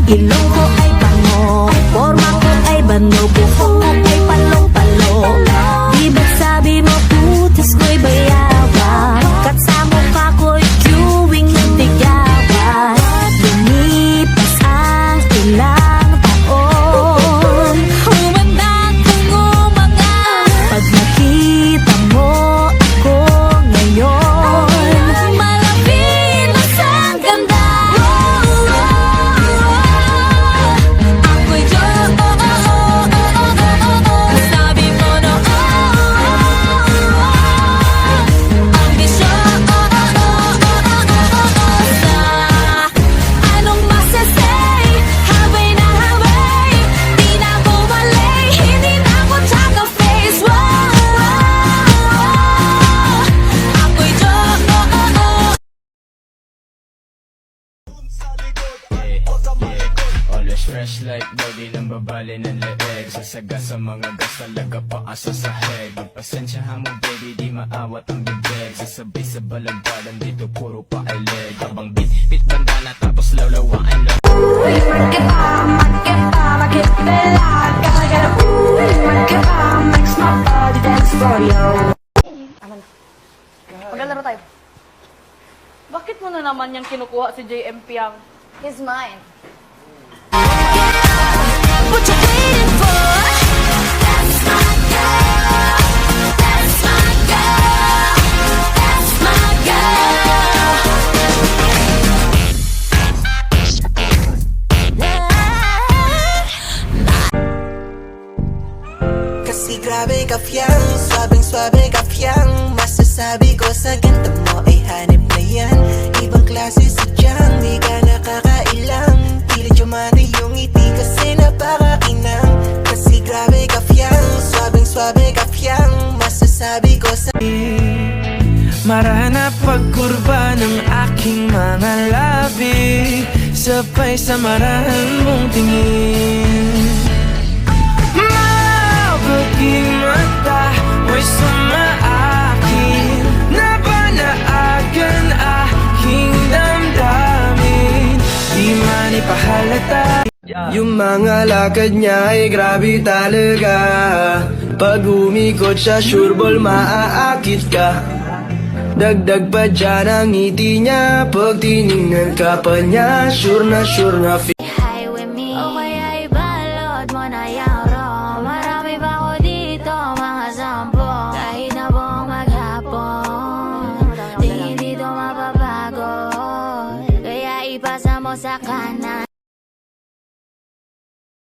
Ilong ko ay pango, forma ko ay bando, buhok ko ay palong-palo. Di ba't sabi mo putis ko'y bayawan, kat sa mukha ko'y queuing ng tigawan. Lumipas ang ilang taon, humanda kong umangat pag nakita mo ako ngayon. Malapinas ang ganda, ako'y sabi mo no, ambisyon anong masasay, haway na haway, di na bumalik, hindi na ako tsaka face. Ako'y Always fresh like body ng babali ng leeg. Sasaga sa mga gas talaga paasa sa head. Magpasensyahan mo baby, di maawat ang bibig. Sasabay sa balagbalan dito puro pa ay leg. Habang bit bandana tapos lawlawaan lang. Maglalaro tayo. Bakit mo na naman yung kinukuha si JMP ang... He's mine. what you waiting for? That's my girl, that's my girl, that's my girl. Kasi grabe ka fiyang, swabing-swabe ka fiyang. Masasabi ko sa ganda mo ay hanip na yan. Ibang klase sadyang, di ka nakakailang. Pilit yumari yung ngiti kasi napakakinang. Kasi grabe ka fiyang, swabing-swabe ka fiyang. Masasabi ko sa marana pagkurba ng aking mga labi, sabay sa marahan mong tingin. Mabuting mata, may sumaakin na banaagan aking damdamin. Di man ipahalata, yung mga lakad niya ay grabe talaga. Pag umikot siya, sureball maaakit ka. Dagdag pa dyan ang ngiti niya, pag tiningnan ka pa niya, sure na Hi with me, o kaya ibalot mo na yung ro. Marami pa ko dito, mga sampo. Kahit na buong maghapon, di hindi to mapapago. Kaya ipasa mo sa kanan.